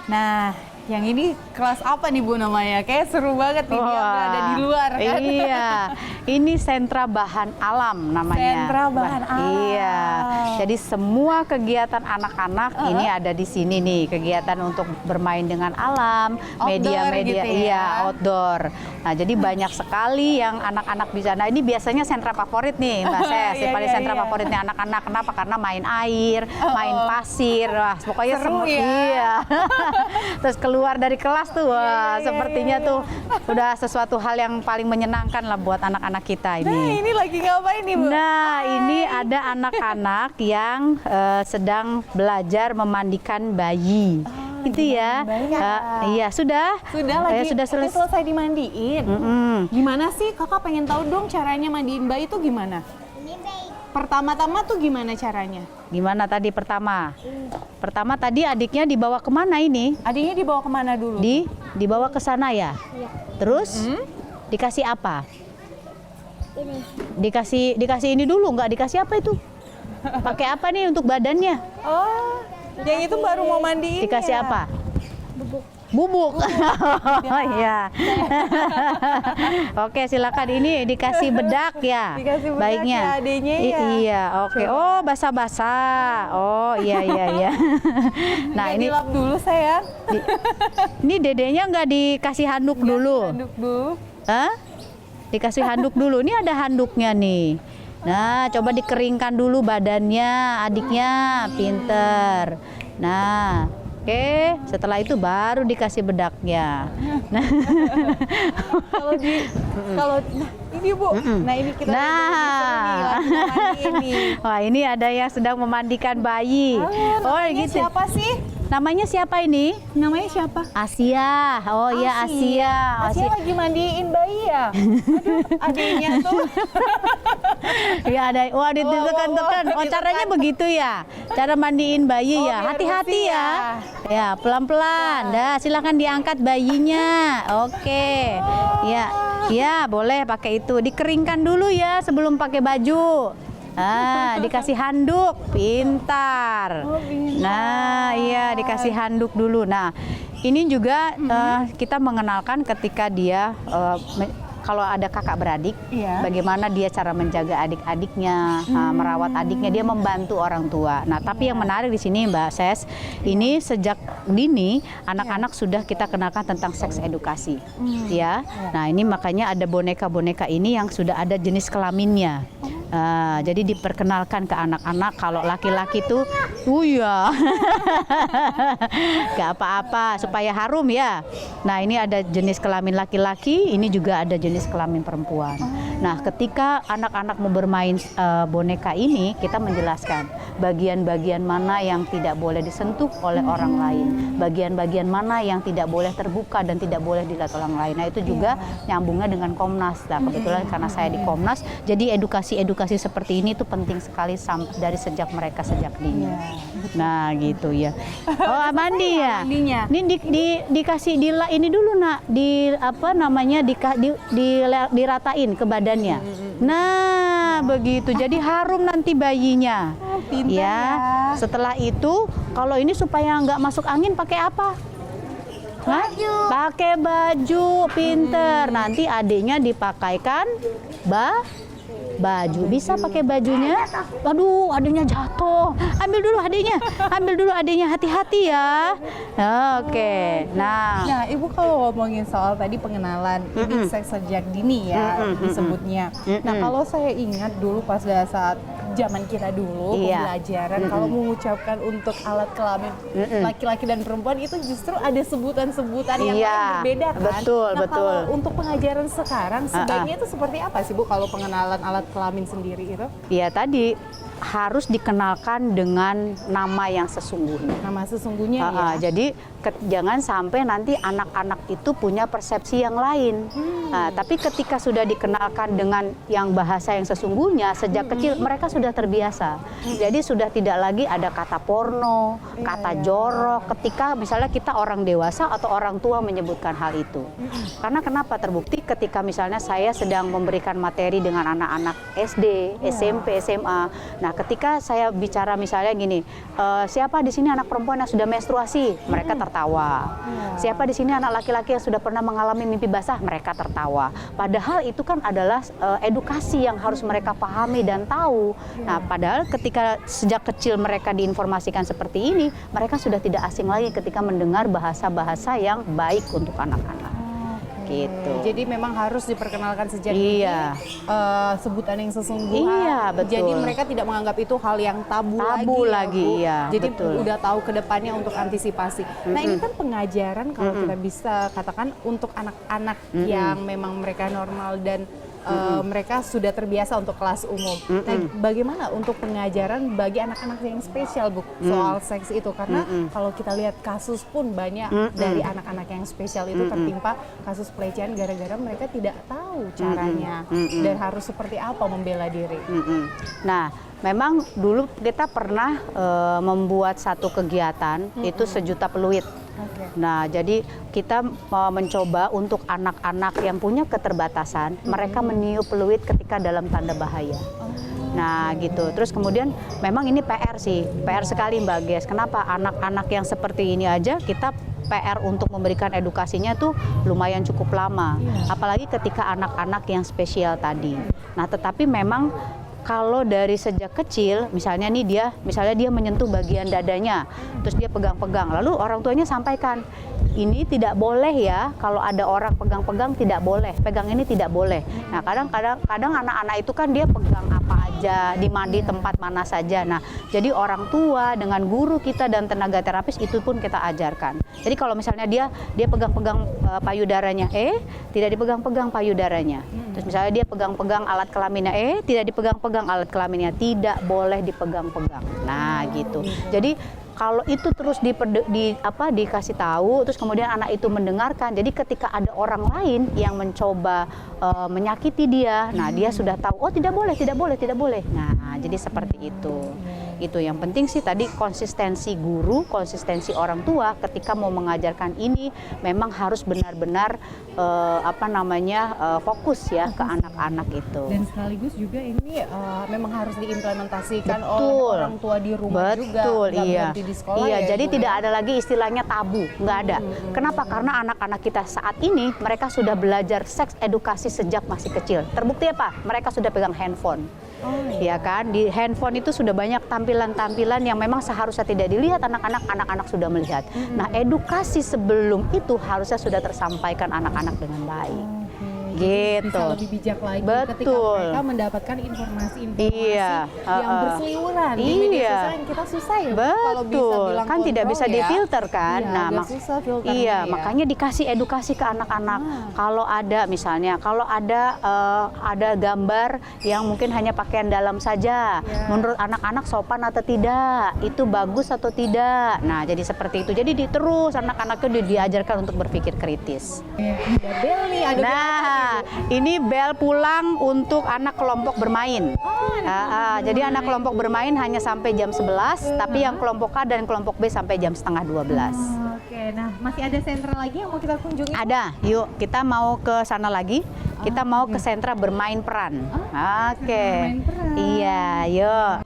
Nah, yang ini kelas apa nih Bu namanya? Kayak seru banget nih dia berada di luar kan? Iya, ini sentra bahan alam namanya. Sentra bahan alam. Iya, jadi semua kegiatan anak-anak ini ada di sini nih. Kegiatan untuk bermain dengan alam, media-media, gitu ya? iya outdoor. Nah, jadi banyak sekali yang anak-anak bisa. Nah, ini biasanya sentra favorit nih Mbak Ses. Iya, Paling iya, sentra iya. favoritnya anak-anak. Kenapa? Karena main air, main pasir. Wah, pokoknya Seru ya? Iya. Terus keluar dari kelas tuh, wah, iya, sepertinya tuh udah sesuatu hal yang paling menyenangkan lah buat anak-anak kita ini. Nah, ini lagi ngapain nih Bu? Nah, ini ada anak-anak yang sedang belajar memandikan bayi. Itu ya. Iya, sudah. Sudah lagi. Sudah selesai dimandiin. Gimana sih? Kakak pengen tahu dong caranya mandiin bayi itu gimana? Pertama-tama tuh gimana caranya? Gimana tadi pertama? Pertama tadi adiknya dibawa kemana ini? Adiknya dibawa kemana dulu? Dibawa ke sana ya? Iya. Terus dikasih apa? Ini. Dikasih ini dulu, nggak dikasih apa itu? Pakai apa nih untuk badannya? Oh, yang itu baru mau mandiin. Dikasih ya? apa? Bubuk. Bubuk. Oh iya. Oke, silakan ini dikasih bedak ya. Dikasih bedak baiknya. ya adiknya ya. Iya, oke. Oh, basah-basah. Oh, iya. Nah, ini dilap dulu sayang. ini dedenya nggak dikasih handuk dulu. Aduk dulu. Hah? Dikasih handuk dulu. Ini ada handuknya nih. Nah, coba dikeringkan dulu badannya, adiknya. Pinter. Nah, oke. Setelah itu baru dikasih bedaknya. Nah, Kalau nah ini Bu. Nah, ini kita lagi mandiin nih. wah, ini ada yang sedang memandikan bayi. Namanya siapa sih? Namanya siapa ini? Namanya siapa? Asia. Oh iya, Asia. Asia lagi mandiin bayi ya? Aduh, adiknya tuh. Ya ada. Wah, ditekan-tekan. Oh, caranya begitu ya. Cara mandiin bayi ya. biar Hati-hati bersih ya. Ya, pelan-pelan. Dah, silakan diangkat bayinya. Oke. Ya. Ya, boleh pakai itu. Dikeringkan dulu ya sebelum pakai baju. Dikasih handuk, pintar. Nah, iya dikasih handuk dulu. Nah, ini juga kita mengenalkan ketika dia kalau ada kakak beradik, bagaimana dia cara menjaga adik-adiknya, merawat adiknya, dia membantu orang tua. Nah, tapi yang menarik di sini Mbak Ses, ini sejak dini anak-anak sudah kita kenalkan tentang seks edukasi, ya. Nah, ini makanya ada boneka-boneka ini yang sudah ada jenis kelaminnya. Jadi diperkenalkan ke anak-anak kalau laki-laki tuh, ya, gak apa-apa supaya harum ya. Nah, ini ada jenis kelamin laki-laki, ini juga ada jenis kelamin perempuan. Nah, ketika anak-anak mau bermain boneka ini, kita menjelaskan bagian-bagian mana yang tidak boleh disentuh oleh orang lain, bagian-bagian mana yang tidak boleh terbuka dan tidak boleh dilihat orang lain. Nah, itu juga nyambungnya dengan Komnas. Nah, kebetulan karena saya di Komnas, jadi edukasi seperti ini tuh penting sekali dari sejak mereka sejak dini. Nah, gitu ya. Oh, mandi ya. Ini dikasih ini dulu nak, diratain ke badannya. Nah, begitu. Jadi harum nanti bayinya. Ya. Setelah itu, kalau ini supaya nggak masuk angin pakai apa? Baju. Pakai baju, pinter. Nanti adiknya dipakaikan baju. Bisa pakai bajunya. Aduh, adiknya jatuh. Ambil dulu adiknya. Hati-hati ya. Oke. Nah, Ibu kalau ngomongin soal tadi pengenalan ini seks sejak dini ya disebutnya. Nah, kalau saya ingat dulu pas saat zaman kita dulu pembelajaran kalau mengucapkan untuk alat kelamin laki-laki dan perempuan itu justru ada sebutan-sebutan yang lain berbeda kan. Betul. Kalau untuk pengajaran sekarang sebaiknya itu seperti apa sih Bu kalau pengenalan alat kelamin sendiri itu? Iya, tadi harus dikenalkan dengan nama yang sesungguhnya. Nama sesungguhnya ya. Jadi jangan sampai nanti anak-anak itu punya persepsi yang lain. Tapi ketika sudah dikenalkan dengan yang bahasa yang sesungguhnya sejak kecil mereka sudah terbiasa. Jadi sudah tidak lagi ada kata porno, kata jorok ketika misalnya kita orang dewasa atau orang tua menyebutkan hal itu. Karena kenapa? Terbukti ketika misalnya saya sedang memberikan materi dengan anak-anak SD, SMP, SMA. Nah, ketika saya bicara misalnya gini, siapa di sini anak perempuan yang sudah menstruasi? Mereka tertawa. Siapa di sini anak laki-laki yang sudah pernah mengalami mimpi basah? Mereka tertawa. Padahal itu kan adalah edukasi yang harus mereka pahami dan tahu. Nah, padahal ketika sejak kecil mereka diinformasikan seperti ini, mereka sudah tidak asing lagi ketika mendengar bahasa-bahasa yang baik untuk anak-anak. Gitu. Jadi memang harus diperkenalkan sejak Iya. sebutan yang sesungguhnya. Iya, betul. Jadi mereka tidak menganggap itu hal yang tabu lagi, Bu. iya, Jadi betul. udah tahu ke depannya untuk antisipasi. Nah, ini kan pengajaran kalau kita bisa katakan untuk anak-anak yang memang mereka normal dan mereka sudah terbiasa untuk kelas umum. Nah, bagaimana untuk pengajaran bagi anak-anak yang spesial, Bu, soal seks itu? Karena kalau kita lihat kasus pun banyak dari anak-anak yang spesial itu tertimpa kasus pelecehan gara-gara mereka tidak tahu caranya dan harus seperti apa membela diri. Nah, memang dulu kita pernah membuat satu kegiatan itu 1.000.000 peluit. Nah, jadi kita mencoba untuk anak-anak yang punya keterbatasan, mereka meniup peluit ketika dalam tanda bahaya. Nah, gitu. Terus kemudian memang ini PR sih, PR sekali Mbak Ges. Kenapa anak-anak yang seperti ini aja kita PR untuk memberikan edukasinya tuh lumayan cukup lama. Apalagi ketika anak-anak yang spesial tadi. Nah, tetapi memang kalau dari sejak kecil, misalnya dia menyentuh bagian dadanya, terus dia pegang-pegang, lalu orang tuanya sampaikan, ini tidak boleh ya, kalau ada orang pegang-pegang tidak boleh, pegang ini tidak boleh. Nah, kadang anak-anak itu kan dia pegang apa aja, di tempat mana saja. Nah, jadi orang tua dengan guru kita dan tenaga terapis itu pun kita ajarkan. Jadi kalau misalnya dia pegang-pegang payudaranya, tidak dipegang-pegang payudaranya. Terus misalnya dia pegang-pegang alat kelaminnya, tidak dipegang-pegang alat kelaminnya, tidak boleh dipegang-pegang. Nah, gitu. Jadi kalau itu terus dikasih tahu, terus kemudian anak itu mendengarkan. Jadi ketika ada orang lain yang mencoba menyakiti dia, nah dia sudah tahu, oh tidak boleh, tidak boleh, tidak boleh. Nah, jadi seperti itu. Itu yang penting sih tadi konsistensi guru, konsistensi orang tua ketika mau mengajarkan ini memang harus benar-benar fokus ya ke anak-anak itu. Dan sekaligus juga ini memang harus diimplementasikan Betul. oleh orang tua di rumah juga. Betul, Nggak iya. berhenti di sekolah Iya, ya, jadi Bu, tidak ya? ada lagi istilahnya tabu, nggak ada. Kenapa? Karena anak-anak kita saat ini mereka sudah belajar seks edukasi sejak masih kecil. Terbukti apa? Mereka sudah pegang handphone. Ya kan, di handphone itu sudah banyak tampilan-tampilan yang memang seharusnya tidak dilihat anak-anak sudah melihat. Nah, edukasi sebelum itu harusnya sudah tersampaikan anak-anak dengan baik. Gitu. Bisa lebih bijak lagi ketika Betul. mereka mendapatkan informasi-informasi Iya, yang berseliweran di media iya. sosial yang kita susah ya, Bu, kalau bisa Betul, bilang kan tidak kontrol bisa ya. difilter kan. Iya, Nah, agak susah filternya iya, ya. makanya dikasih edukasi ke anak-anak. Kalau ada misalnya, kalau ada gambar yang mungkin hanya pakaian dalam saja, menurut anak-anak sopan atau tidak, itu bagus atau tidak. Nah, jadi seperti itu. Jadi terus anak-anak itu diajarkan untuk berpikir kritis. Ada bel nih, ada bel apa nih, Nah, ini bel pulang untuk anak kelompok bermain. Jadi anak kelompok bermain hanya sampai jam 11, tapi yang kelompok A dan kelompok B sampai jam setengah 12. Oke, nah masih ada sentra lagi yang mau kita kunjungi? Ada, yuk kita mau ke sana lagi. Kita mau ke sentra bermain peran. Oke. Bermain peran. Iya, yuk.